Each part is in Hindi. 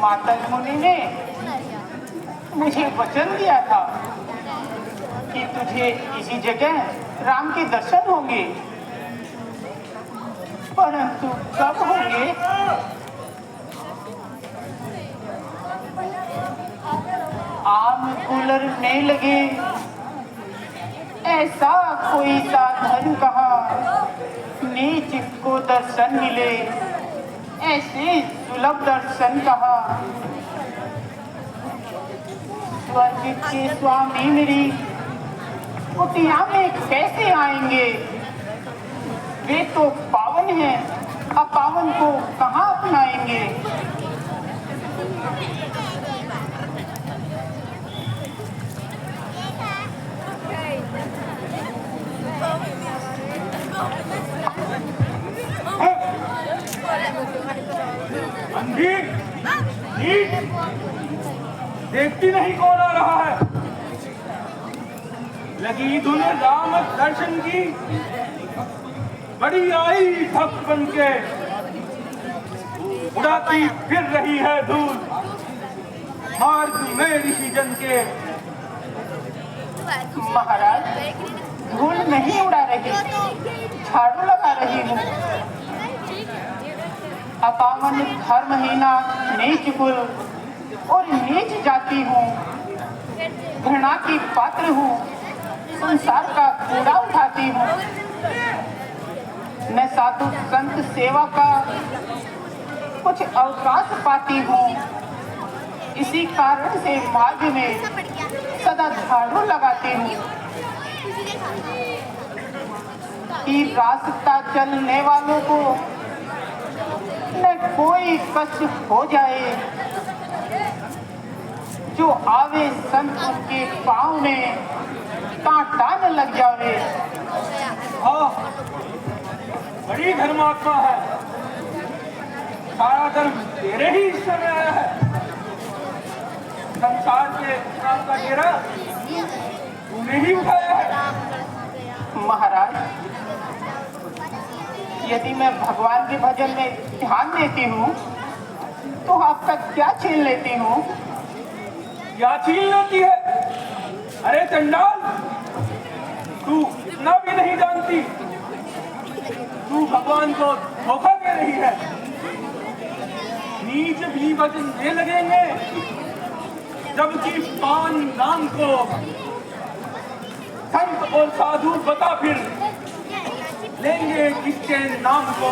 मातंग मुनि ने मुझे वचन दिया था कि तुझे इसी जगह राम के दर्शन होंगे, परंतु कब होंगे? आम गुलरने लगे, ऐसा कोई साधन कहाँ, नीच को दर्शन मिले, ऐसे सुलभ दर्शन कहाँ। स्वर्ग के स्वामी मेरी कुटिया में कैसे आएंगे? वे तो पावन हैं, अपावन को कहाँ अपनाएंगे? अंधी, देखती नहीं कौन आ रहा है? लगी धुन राम दर्शन की, बड़ी आई भक्त बन के, उड़ाती फिर रही है धूल मार्ग में ऋषि जन के। महाराज, धूल नहीं उड़ा रही, झाड़ू लगा रही हूँ। अपावन धर्महीना नीच कुल और नीच जाति हूँ, घृणा की पात्र हूँ, संसार का कूड़ा उठाती हूँ। मैं साधु संत सेवा का कुछ अवकाश पाती हूँ, इसी कारण से मार्ग में सदा झाड़ू लगाती हूँ कि रास्ता चलने वालों को न कोई कष्ट हो जाए, जो आवे संत उनके पाँव में कांटा न लग जावे। हाँ, बड़ी धर्मात्मा है, सारा धर्म तेरे ही हिस्से में आया है। संसार के नाम का घेरा तूने ही उठाया है। महाराज, यदि मैं भगवान के भजन में ध्यान देती हूँ तो आपका क्या छीन लेती हूँ? क्या छीन लेती है? अरे चंडाल, तू इतना भी नहीं जानती, तू भगवान को धोखा दे रही है। नीच भी वचन दे लगेंगे, जबकि पान नाम को संत और साधु बता फिर लेंगे किसके नाम को।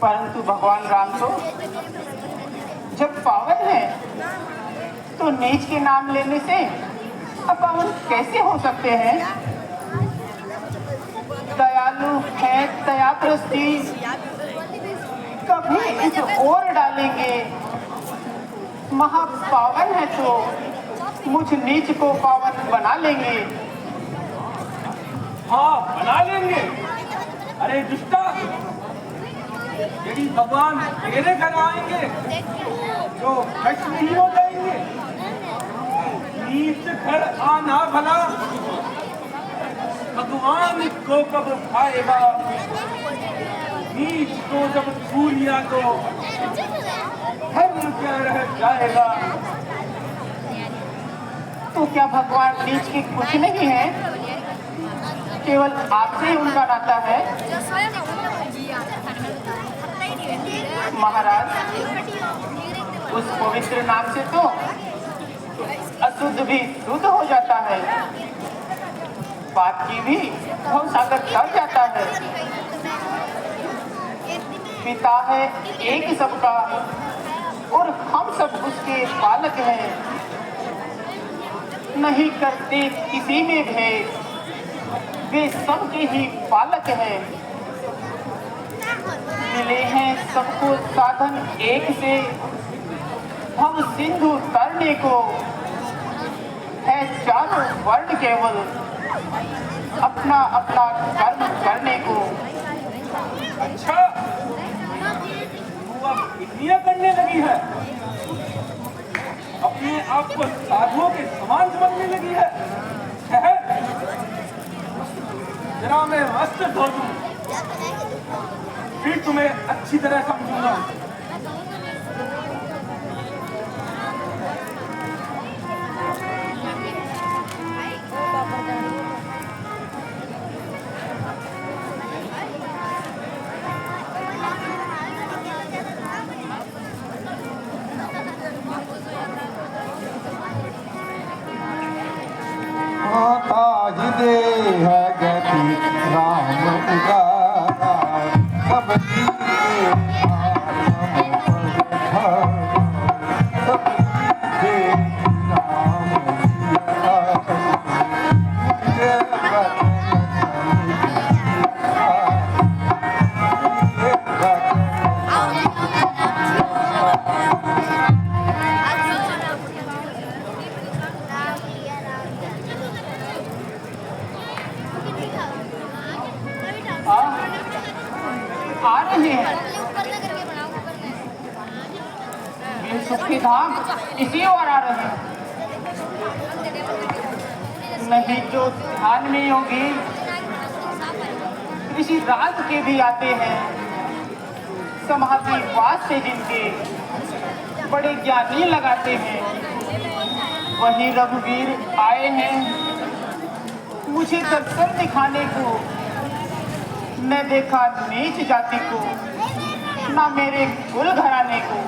परंतु भगवान राम तो जब पावन है तो नीच के नाम लेने से अपावन कैसे हो सकते हैं? दयालु है दयादृष्टि, कभी इस ओर डालेंगे। महापावन है तो मुझ नीच को पावन बना लेंगे। हाँ, बना लेंगे। अरे दुष्टा, यदि भगवान तेरे घर आएंगे तो कष्ट नहीं हो जाएंगे। नीच घर आना भला भगवान को कब खाएगा? नीच को जब छू लिया तो धर्म क्या रह जाएगा? तो क्या भगवान नीच के कुछ नहीं है? केवल आपसे ही उनका नाता है। महाराज, उस पवित्र नाम से तो अशुद्ध भी शुद्ध हो जाता है, बात की भी भव सागर चढ़ जाता है। पिता है एक सबका और हम सब उसके बालक हैं, नहीं करते किसी में भेद, वे सबके ही पालक हैं। मिले हैं सबको साधन एक से, भव सिंधु तरने को है चारों वर्ण केवल अपना अपना कर्म करने को। अच्छा, तू अब इतनी करने लगी है, अपने आप को साधुओं के समान समझने लगी है। जरा मैं वस्त्र धो दूं, फिर तुम्हें अच्छी तरह समझूंगा। आ रहे हैं ये सुखी धाम इसी ओर आ रहे हैं। नहीं जो ध्यान में योगी ऋषि राज के भी आते हैं, समाधि वास से जिनके बड़े ज्ञानी लगाते हैं, वही रघुवीर आए हैं मुझे दर्शन दिखाने को। न देखा नीच जाति को, न मेरे कुल घराने को।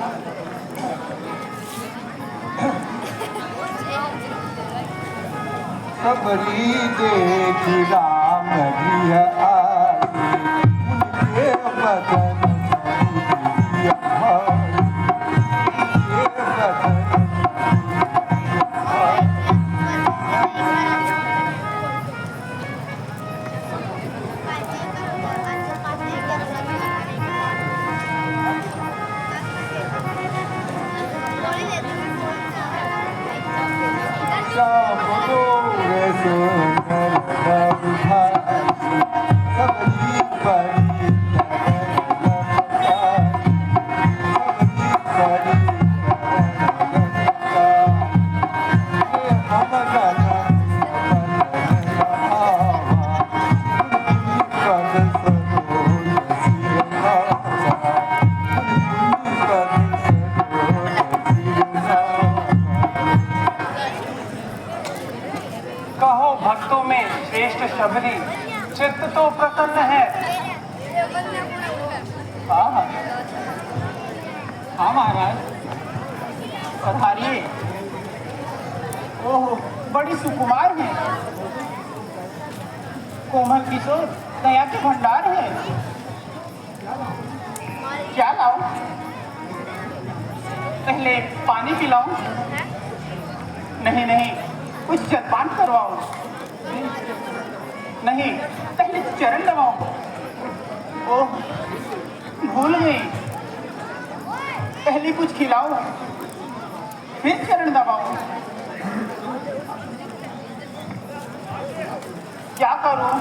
सबरी देखी राम जी आई, उनके बदन समुदिया भाई, उनके बदन भक्तों में श्रेष्ठ शबरी चित्त तो प्रसन्न है। हाँ हाँ महाराज पधारिए। ओह बड़ी सुकुमार है, कोमल किशोर दया के भंडार है। क्या लाऊं? पहले पानी पिलाऊं? नहीं नहीं कुछ जलपान करवाओ। नहीं पहले चरण दबाओ। ओह भूल गई, पहले कुछ खिलाओ फिर चरण दबाओ। क्या करूं?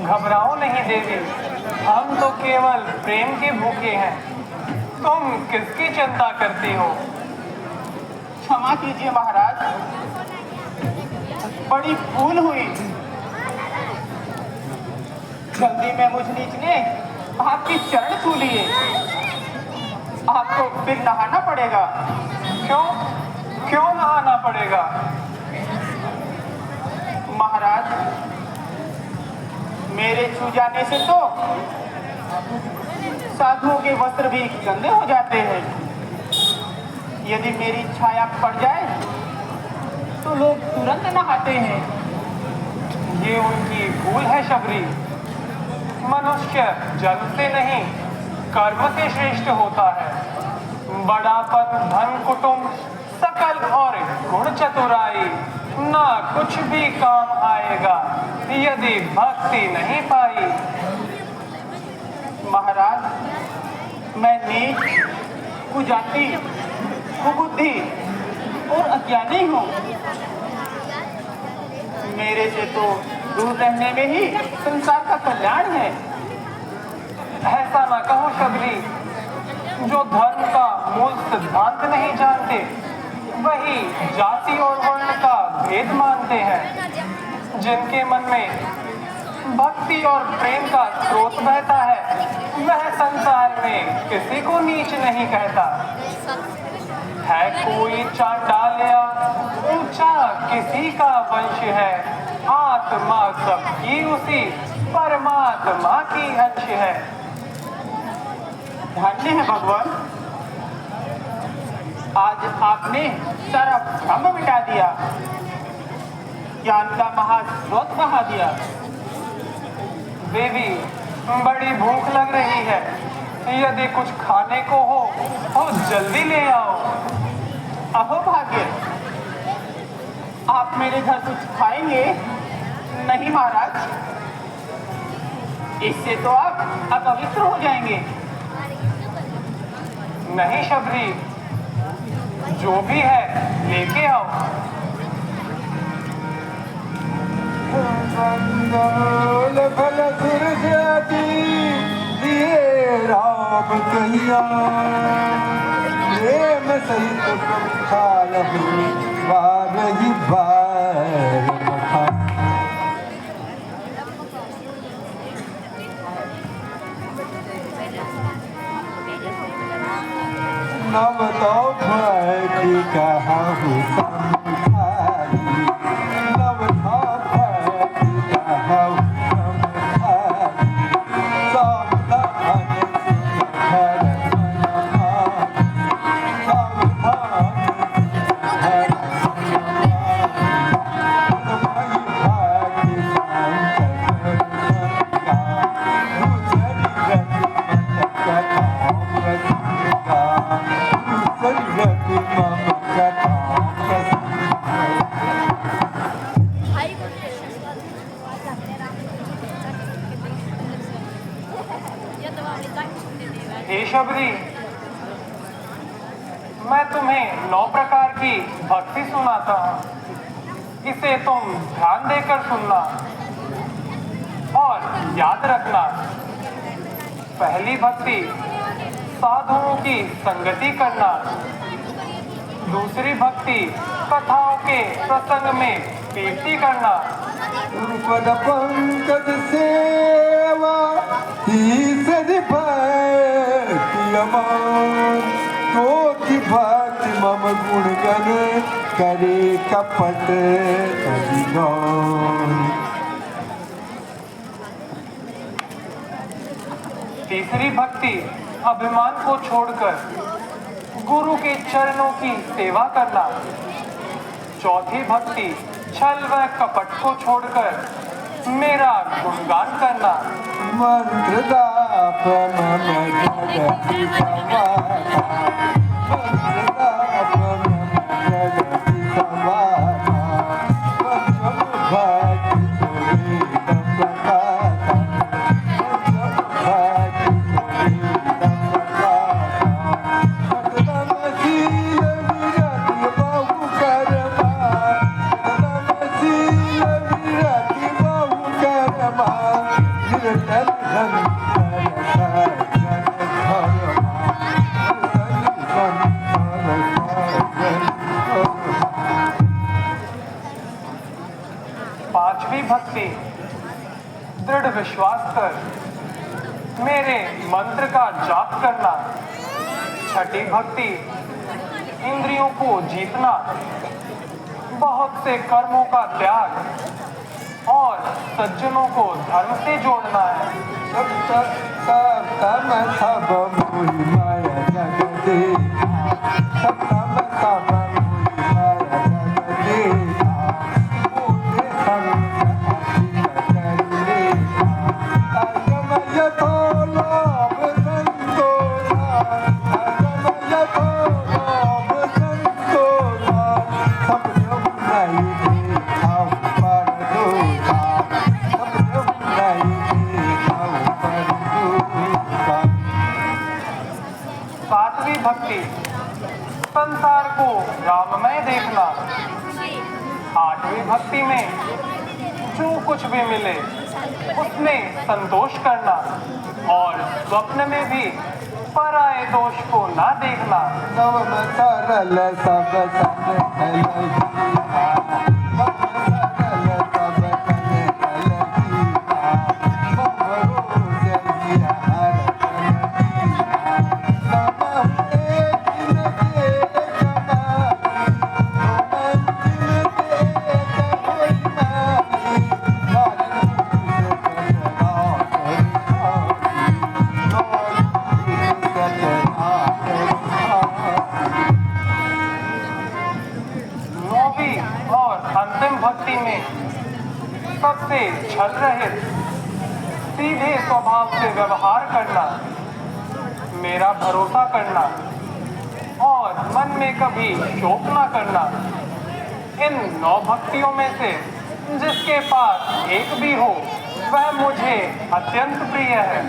घबराओ नहीं देवी, हम तो केवल प्रेम के भूखे हैं। तुम किसकी चिंता करती हो? क्षमा कीजिए महाराज, बड़ी भूल हुई। जल्दी में मुझ नीच ने आपके चरण छू लिए। आपको फिर नहाना पड़ेगा। क्यों क्यों नहाना पड़ेगा? महाराज मेरे छू जाने से तो साधुओं के वस्त्र भी गंदे हो जाते हैं। यदि मेरी छाया पड़ जाए तो लोग तुरंत नहाते हैं। ये उनकी भूल है शबरी। मनुष्य जल से नहीं कर्म से श्रेष्ठ होता है। बड़ापन धन कुटुंब सकल और गुण चतुराई ना कुछ भी काम आएगा यदि भक्ति नहीं पाई। महाराज मैं नीच कुजाति कुबुद्धि और अज्ञानी हूँ। मेरे से तो दूर रहने में ही संसार का कल्याण है। ऐसा ना कहो शबरी, जो धर्म का मूल सिद्धांत नहीं जानते वही जाति और वर्ण का भेद मानते हैं। जिनके मन में भक्ति और प्रेम का स्रोत बहता है वह संसार में किसी को नीच नहीं कहता। है कोई चांडाल या ऊंचा किसी का वंश है, आत्मा सबकी उसी परमात्मा की अंश है। धन्य है भगवान, आज आपने सारा भ्रम मिटा दिया। ज्ञान का महास्रोत बहा दिया। देवी, बड़ी भूख लग रही है। यदि कुछ खाने को हो तो जल्दी ले आओ। अहो भाग्य, आप मेरे घर कुछ खाएंगे? नहीं महाराज, इससे तो आप अपवित्र हो जाएंगे। नहीं शबरी, जो भी है लेके आओ। मंगल फल सुरजाति दिए राम कहिया, प्रेम सहित खालहु बारही बार मखा। नव तो भटी कहु समझाई, नव तो भटी कहु समझाई, सावधान घर मनमानी, सावधान घर मनमानी, भाग्य संकट का दूसरी गति मत कथा प्रसंगा, दूसरी गति मत कथा प्रसंगा। हे शबरी, मैं तुम्हें 9 प्रकार की भक्ति सुनाता हूँ। इसे तुम ध्यान देकर सुनना और याद रखना। पहली भक्ति, साधुओं की संगति करना। दूसरी भक्ति, कथाओं के प्रसंग में कीर्ति करना। गुरुपद पंकज सेवा तीसरी भक्ति अमान, चौथी भक्ति मम गुण गण करे कपट करिगौन। तीसरी भक्ति, अभिमान को छोड़कर गुरु के चरणों की सेवा करना। चौथी भक्ति, छल व कपट को छोड़कर मेरा गुणगान करना। मंत्र दाप मम जगति सवाता, मंत्र दाप मम जगति सवाता, पंचम भक्ति सुरीतम प्रकाशा, पंचम भक्ति सुरीतम प्रकाशा, सततम शील विरति बहु कर्मा, सततम शील विरति बहु कर्मा, निरतन धन पांचवी भक्ति, दृढ़ विश्वास कर मेरे मंत्र का जाप करना। छठी भक्ति, इंद्रियों को जीतना, बहुत से कर्मों का त्याग और सज्जनों को धर्म से जोड़ना है। सप्तम सब मोहि माया जगदे, सप्तम सब मोहि माया जगदे, मोहे संग अखिल करिले, अगमय तो लाभ संतोषा, अगमय तो लाभ संतोषा, सब जब नहीं देखाओ पर दोषा, सब जब नहीं देखाओ पर दोषा। सातवीं भक्ति, संसार को राममय देखना। आठवीं भक्ति में जो कुछ भी मिले उसमें संतोष करना और स्वप्न में भी पराये दोष को ना देखना। नवम सरल सब सन कलहिया, नवम सरल सब सन कलहिया, ममरो जहिया हरतन दिया, नमः एक न एक माही, नमः एक होई माही, नारी सतना करी खाई, नारी सतना करी खाई। नौवीं छल रहित सीधे स्वभाव से व्यवहार करना, मेरा भरोसा करना और मन में कभी शोक न करना, इन 9 भक्तियों में से जिसके पास एक भी हो वह मुझे अत्यंत प्रिय है।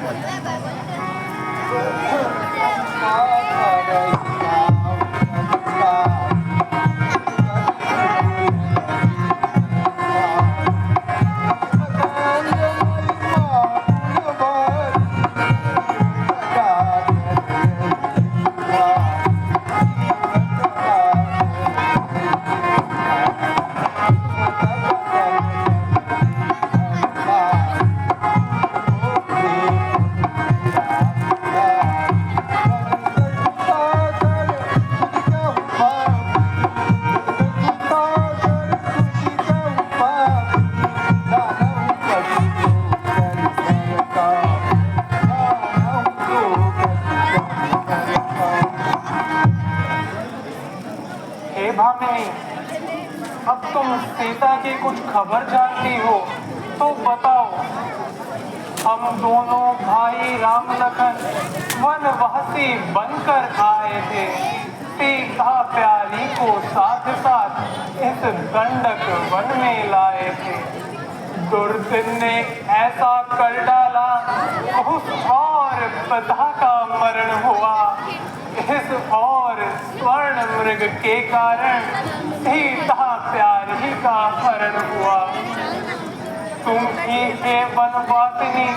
हे भामिनी, अब तुम सीता की कुछ खबर जानती हो तो बताओ। हम दोनों भाई राम लखन वनवासी बनकर आए थे, सीता प्यारी को साथ साथ इस दंडक वन में लाए थे। दुर्दिन ने ऐसा कर डाला उस और प्रधा का मरण हुआ, इस और स्वर्ण मृग के कारण सीता प्यारी का हरण हुआ। तुम ही हे वनवासिनी,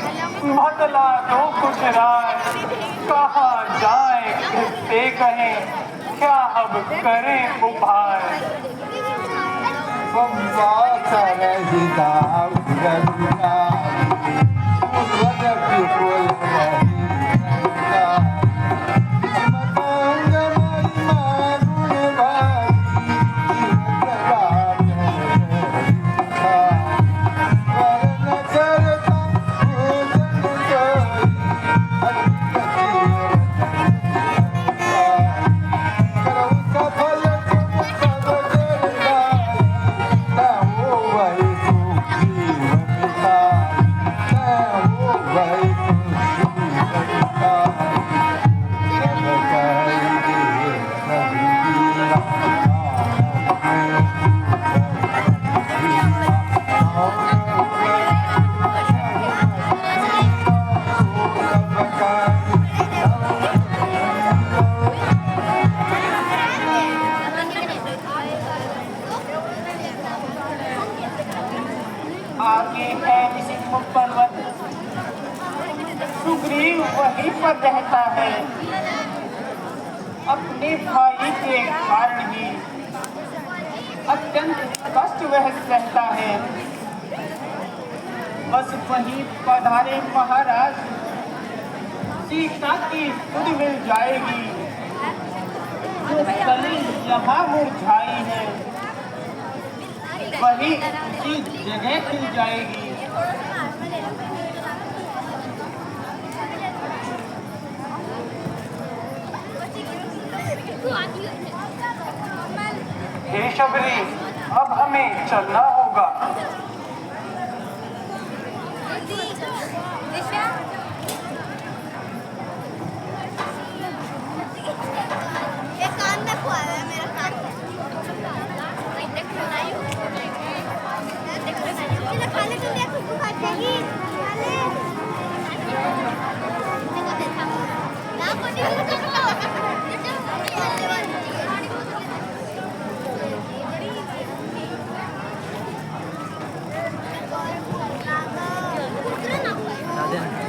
बतला दो कुछ राज, कहाँ जाए किससे कहें, क्या अब करें उपाय। आगे है निसिंह पर्वत, सुग्रीव वहीं पर रहता है। अपने भाई के कारण ही अत्यंत कष्ट वह सहता है। बस वहीं पधारे महाराज, सीता की सुध मिल जाएगी। जो कली यहाँ मुरझाई है वही उसी जगह खिल जाएगी। हे शबरी, अब हमें चलना होगा। Then